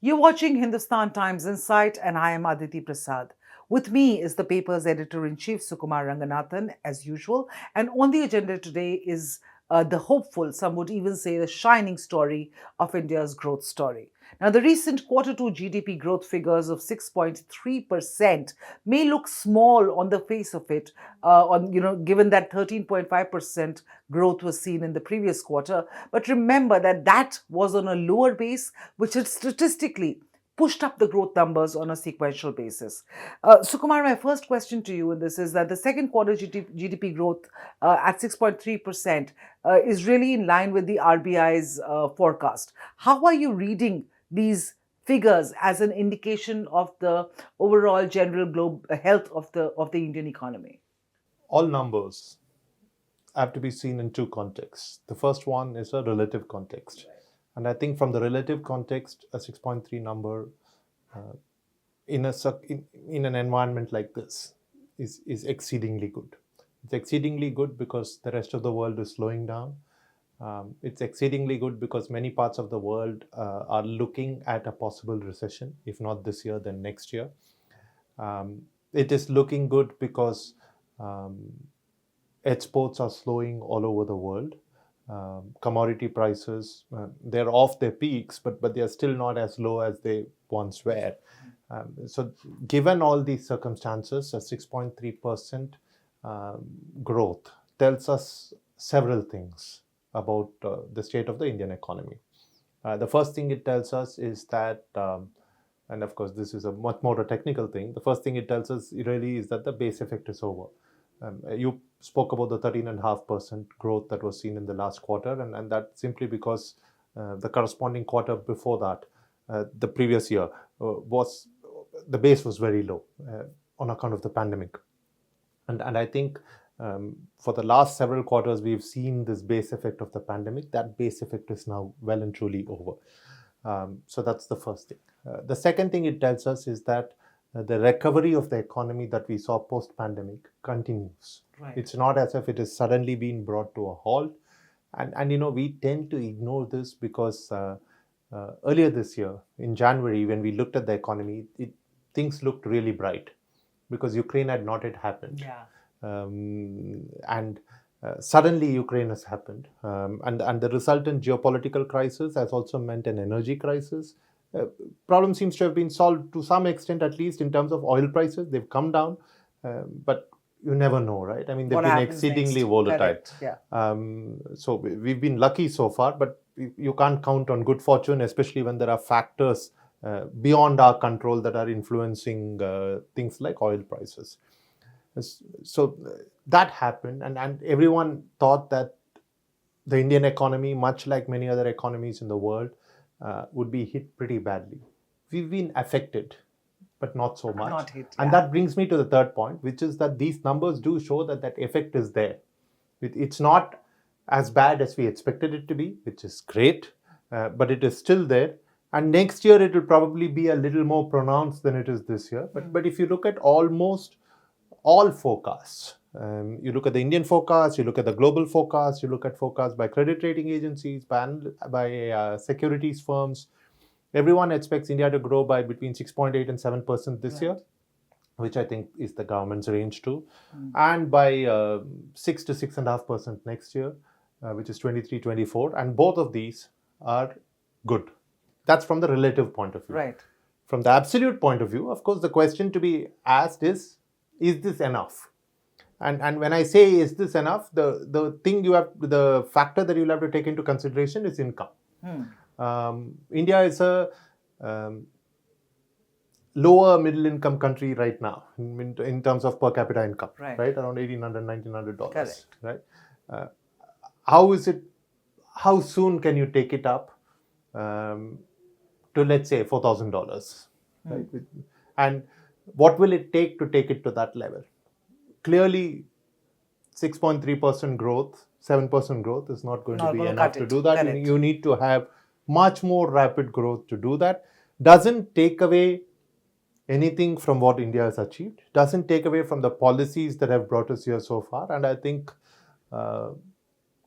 You're watching Hindustan Times Insight, and I am Aditi Prasad. With me is the paper's editor-in-chief, Sukumar Ranganathan, as usual. And on the agenda today is the hopeful, some would even say the shining story of India's growth story. Now, the recent Q2 GDP growth figures of 6.3% may look small on the face of it, given that 13.5% growth was seen in the previous quarter. But remember that was on a lower base, which had statistically pushed up the growth numbers on a sequential basis. Sukumar, my first question to you in this is that the second quarter GDP growth at 6.3% is really in line with the RBI's forecast. How are you reading these figures as an indication of the overall general health of the Indian economy? All numbers have to be seen in two contexts. The first one is a relative context. And I think from the relative context, a 6.3 number in an environment like this is exceedingly good. It's exceedingly good because the rest of the world is slowing down. It's exceedingly good because many parts of the world are looking at a possible recession, if not this year, then next year. It is looking good because exports are slowing all over the world. Commodity prices, they're off their peaks, but they are still not as low as they once were. So given all these circumstances, a 6.3% growth tells us several things about the state of the Indian economy. The first thing it tells us is that, and of course this is a much more a technical thing, the first thing it tells us really is that the base effect is over. You spoke about the 13.5% growth that was seen in the last quarter, and that's simply because the corresponding quarter before that, the previous year, the base was very low on account of the pandemic. And I think for the last several quarters, we've seen this base effect of the pandemic. That base effect is now well and truly over. So that's the first thing. The second thing it tells us is that the recovery of the economy that we saw post-pandemic continues. Right. It's not as if it has suddenly been brought to a halt. And we tend to ignore this because earlier this year, in January, when we looked at the economy, things looked really bright because Ukraine had not yet happened. Yeah. Suddenly Ukraine has happened. And the resultant geopolitical crisis has also meant an energy crisis. Problem seems to have been solved to some extent, at least in terms of oil prices. They've come down, but you never know, right? I mean, they've been exceedingly volatile. Correct. Yeah. So we've been lucky so far, but you can't count on good fortune, especially when there are factors beyond our control that are influencing things like oil prices. So that happened, and everyone thought that the Indian economy, much like many other economies in the world, would be hit pretty badly. We've been affected, but not so much. Not hit, And that brings me to the third point, which is that these numbers do show that effect is there. It's not as bad as we expected it to be, which is great, but it is still there. And next year, it will probably be a little more pronounced than it is this year. But if you look at almost all forecasts, you look at the Indian forecast, you look at the global forecast, you look at forecasts by credit rating agencies, by securities firms. Everyone expects India to grow by between 6.8 and 7% this year, which I think is the government's range too, and by 6 to 6.5% next year, which is 23-24. And both of these are good. That's from the relative point of view. Right. From the absolute point of view, of course, the question to be asked is this enough? And when I say is this enough, the factor that you'll have to take into consideration is income. India is a lower middle income country right now in terms of per capita income, right? Around $1,800, $1,900. Correct. Right? How soon can you take it up to, let's say, $4,000? Right? And what will it take to take it to that level? Clearly, 6.3% growth, 7% growth is not going to be enough to do that. Correct. You need to have much more rapid growth to do that. Doesn't take away anything from what India has achieved, doesn't take away from the policies that have brought us here so far. And I think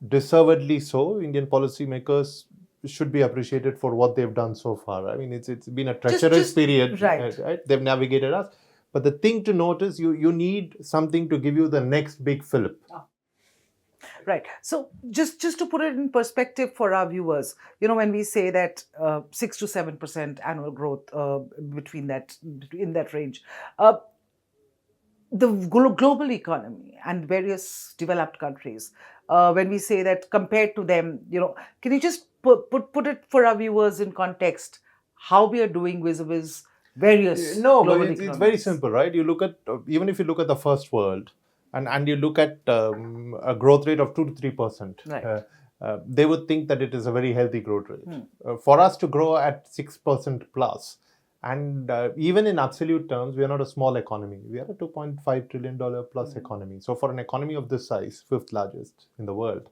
deservedly so, Indian policymakers should be appreciated for what they've done so far. I mean, it's been a treacherous period, right. Right? They've navigated us. But the thing to note is you need something to give you the next big fillip. Right. So just to put it in perspective for our viewers, when we say that 6 to 7% annual growth between that in that range, the global economy and various developed countries, when we say that compared to them, can you just put it for our viewers in context how we are doing vis-a-vis various No, but global it's very economies? simple, right? You look at even if you look at the first world, and you look at a growth rate of 2 to 3%, Right. they would think that it is a very healthy growth rate. For us to grow at 6% plus, and even in absolute terms, we are not a small economy. We are a $2.5 trillion plus economy. So for an economy of this size, fifth largest in the world,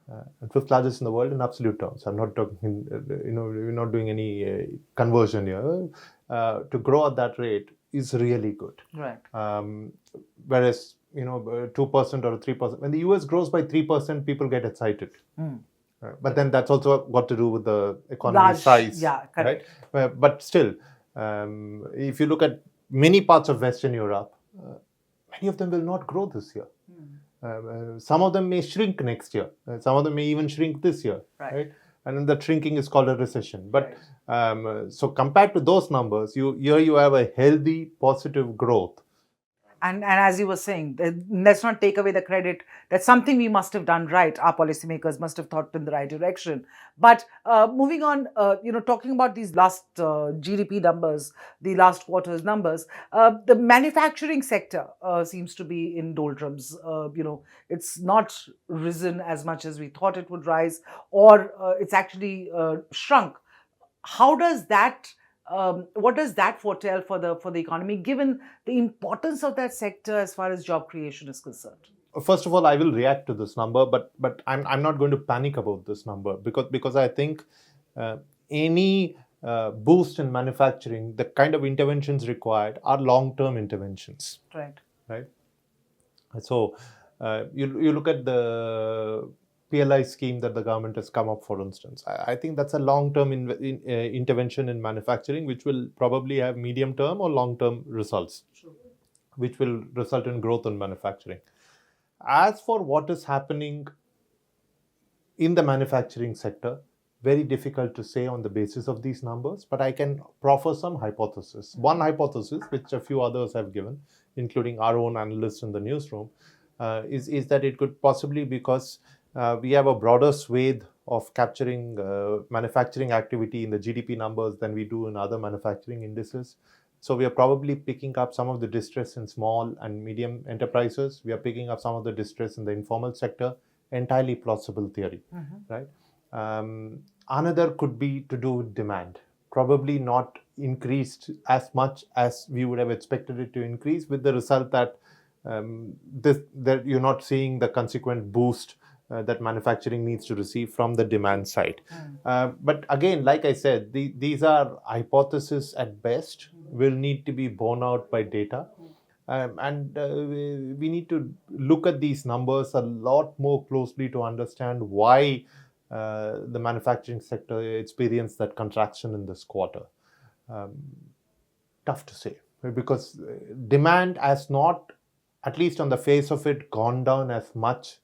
and fifth largest in the world in absolute terms. I'm not talking, we're not doing any conversion here. To grow at that rate is really good. Right. Whereas 2% or 3%, when the US grows by 3%, people get excited. But then that's also got to do with the economy size. Yeah, correct. Right? But still, if you look at many parts of Western Europe, many of them will not grow this year. Some of them may shrink next year. Some of them may even shrink this year. Right? And then the shrinking is called a recession. But so compared to those numbers, you have a healthy, positive growth. And as you were saying, let's not take away the credit. That's something we must have done right. Our policymakers must have thought in the right direction. But moving on, talking about these last GDP numbers, the last quarter's numbers, the manufacturing sector seems to be in doldrums. It's not risen as much as we thought it would rise, or it's actually shrunk. How does that what does that foretell for the economy, given the importance of that sector as far as job creation is concerned? First of all, I will react to this number, but I'm not going to panic about this number because I think any boost in manufacturing, the kind of interventions required are long-term interventions. Right. So you look at the PLI scheme that the government has come up, for instance. I think that's a long-term intervention in manufacturing, which will probably have medium-term or long-term results, which will result in growth in manufacturing. As for what is happening in the manufacturing sector, very difficult to say on the basis of these numbers, but I can proffer some hypotheses. One hypothesis, which a few others have given, including our own analysts in the newsroom, is that it could possibly because we have a broader swathe of capturing manufacturing activity in the GDP numbers than we do in other manufacturing indices. So we are probably picking up some of the distress in small and medium enterprises. We are picking up some of the distress in the informal sector. Entirely plausible theory, right? Another could be to do with demand. Probably not increased as much as we would have expected it to increase, with the result that that you're not seeing the consequent boost that manufacturing needs to receive from the demand side. But again, like I said, these are hypotheses at best, will need to be borne out by data. And we need to look at these numbers a lot more closely to understand why the manufacturing sector experienced that contraction in this quarter. Tough to say, because demand has not, at least on the face of it, gone down as much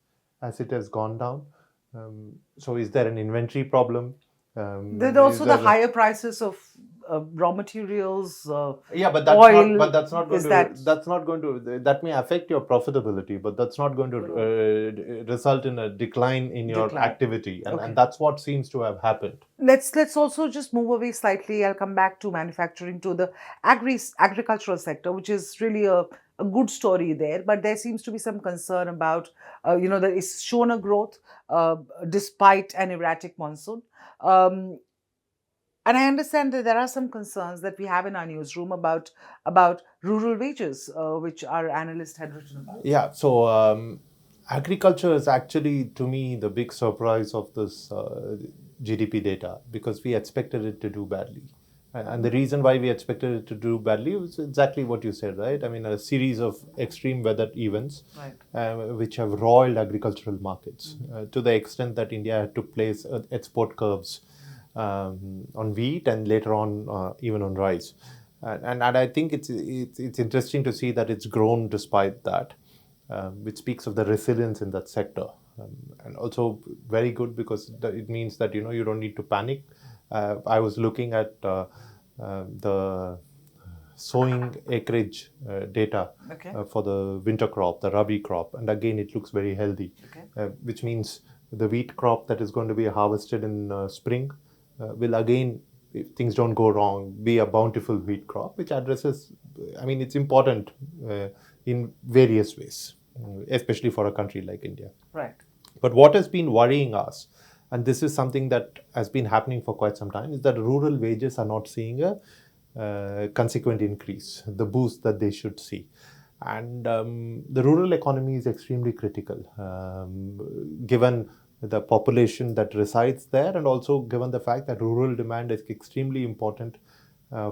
as it has gone down. So is there an inventory problem? There's also the higher prices of raw materials. Yeah, but that's not going to that may affect your profitability, but that's not going to result in a decline in your activity, and that's what seems to have happened. Let's also just move away slightly. I'll come back to manufacturing, to the agricultural sector, which is really a good story there, but there seems to be some concern about that it's shown a growth despite an erratic monsoon. And I understand that there are some concerns that we have in our newsroom about rural wages, which our analyst had written about. Yeah, so agriculture is actually, to me, the big surprise of this GDP data, because we expected it to do badly. And the reason why we expected it to do badly was exactly what you said, right? I mean, a series of extreme weather events, which have roiled agricultural markets to the extent that India had to place export curbs on wheat and later on even on rice. And I think it's interesting to see that it's grown despite that, which speaks of the resilience in that sector. And also very good because it means that you don't need to panic. I was looking at the sowing acreage data Okay. for the winter crop, the rabi crop, and again it looks very healthy, Okay. which means the wheat crop that is going to be harvested in spring will again, if things don't go wrong, be a bountiful wheat crop, which addresses, I mean, it's important in various ways, especially for a country like India. Right. But what has been worrying us, and this is something that has been happening for quite some time, is that rural wages are not seeing a consequent increase, the boost that they should see. And the rural economy is extremely critical, given the population that resides there, and also given the fact that rural demand is extremely important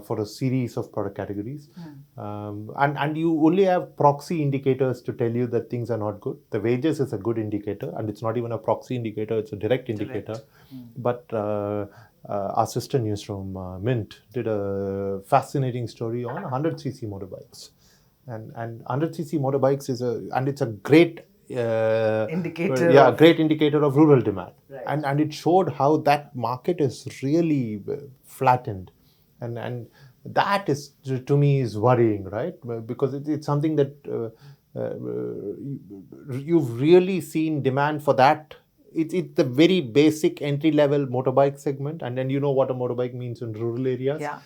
for a series of product categories. And you only have proxy indicators to tell you that things are not good. The wages is a good indicator, and it's not even a proxy indicator, it's a direct indicator. But our sister newsroom, Mint, did a fascinating story on 100cc motorbikes. And 100cc motorbikes it's a great Indicator great indicator of rural demand. Right. And it showed how that market is really flattened, and that is, to me, is worrying, right? Because it's something that you've really seen demand for that. It's the very basic entry level motorbike segment, and then you know what a motorbike means in rural areas. Yeah.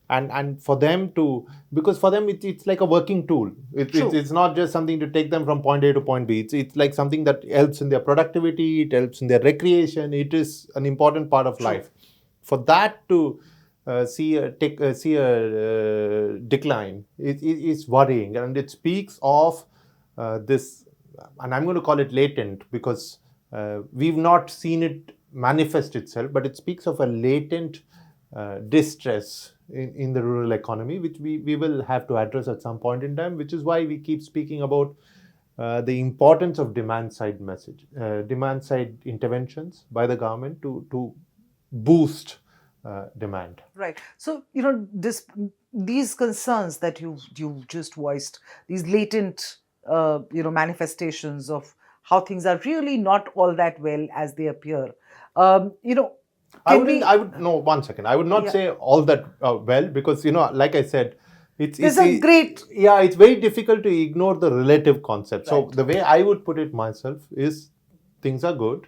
And for them to, because for them it's like a working tool. It's not just something to take them from point A to point B. It's like something that helps in their productivity, it helps in their recreation. It is an important part of life. For that to see a decline is worrying, and it speaks of this, and I'm going to call it latent, because we've not seen it manifest itself, but it speaks of a latent distress in the rural economy, which we will have to address at some point in time, which is why we keep speaking about the importance of demand side interventions by the government to boost demand. Right. So, these concerns that you've just voiced, these latent, manifestations of how things are really not all that well as they appear. I would no, one second. I would not say all that well, because like I said, it's very difficult to ignore the relative concept. Right. So the way I would put it myself is, things are good.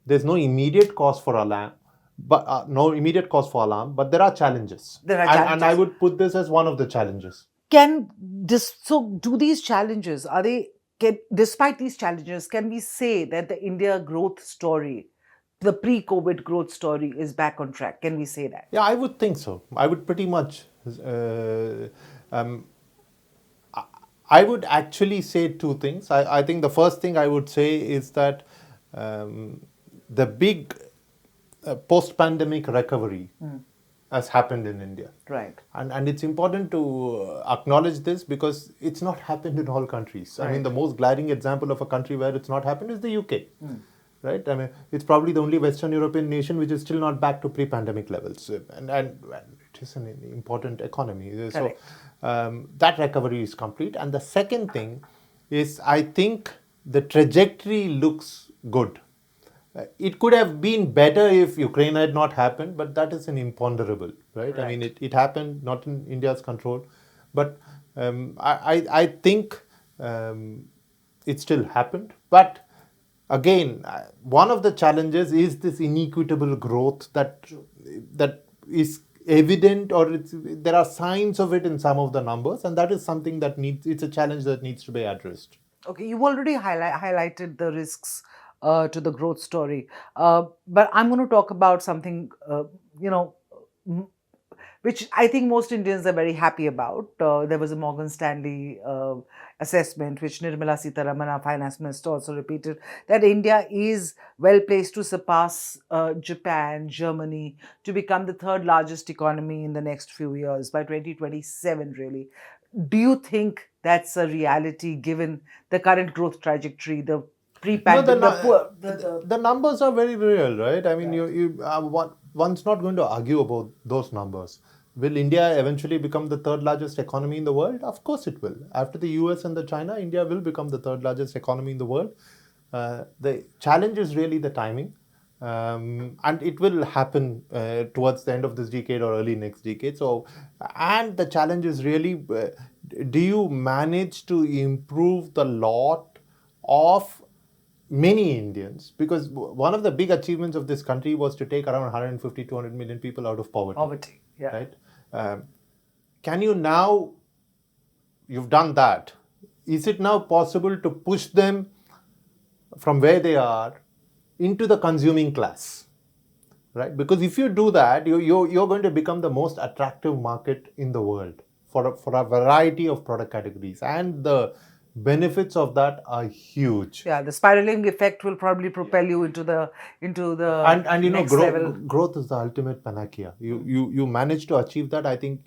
There's no immediate cause for alarm, but there are challenges. And I would put this as one of the challenges. Do these challenges, despite these challenges, can we say that the India growth story, the pre-COVID growth story, is back on track? Can we say that? Yeah, I would think so. I would pretty much. I would actually say two things. I think the first thing I would say is that the big post-pandemic recovery has happened in India. Right. And it's important to acknowledge this, because it's not happened in all countries. Right. I mean, the most glaring example of a country where it's not happened is the UK. Right? I mean, it's probably the only Western European nation which is still not back to pre-pandemic levels. And it is an important economy. Correct. So that recovery is complete. And the second thing is, I think the trajectory looks good. It could have been better if Ukraine had not happened, but that is an imponderable, right? I mean, it happened, not in India's control. But I think it still happened. But again, one of the challenges is this inequitable growth that is evident, or there are signs of it in some of the numbers, and that is something that it's a challenge that needs to be addressed. Okay, you've already highlighted the risks to the growth story, but I'm going to talk about something, which I think most Indians are very happy about. There was a Morgan Stanley assessment, which Nirmala Sitharaman, our finance minister, also repeated, that India is well placed to surpass Japan, Germany, to become the third largest economy in the next few years, by 2027, really. Do you think that's a reality, given the current growth trajectory, the pre-pandemic? The numbers are very real, right? I mean, one's not going to argue about those numbers. Will India eventually become the third largest economy in the world? Of course it will. After the US and the China, India will become the third largest economy in the world. The challenge is really the timing. And it will happen towards the end of this decade or early next decade. So, and the challenge is really, do you manage to improve the lot of many Indians? Because one of the big achievements of this country was to take around 150, 200 million people out of poverty. Poverty, yeah. Right? Can you now, you've done that. Is it now possible to push them from where they are into the consuming class, right? Because if you do that, you're going to become the most attractive market in the world for a variety of product categories, and the benefits of that are huge. Yeah, the spiraling effect will probably propel you into the And next level. Growth is the ultimate panacea. You manage to achieve that, I think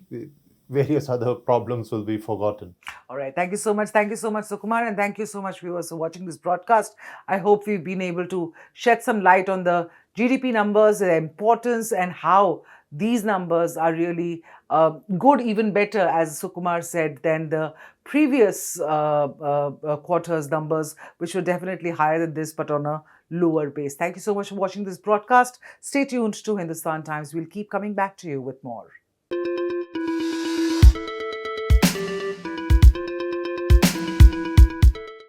various other problems will be forgotten. All right. Thank you so much. Thank you so much, Sukumar. And thank you so much, viewers, for watching this broadcast. I hope we've been able to shed some light on the GDP numbers, their importance, and how these numbers are really good, even better, as Sukumar said, than the previous quarter's numbers, which were definitely higher than this, but on a lower base. Thank you so much for watching this broadcast. Stay tuned to Hindustan Times. We'll keep coming back to you with more.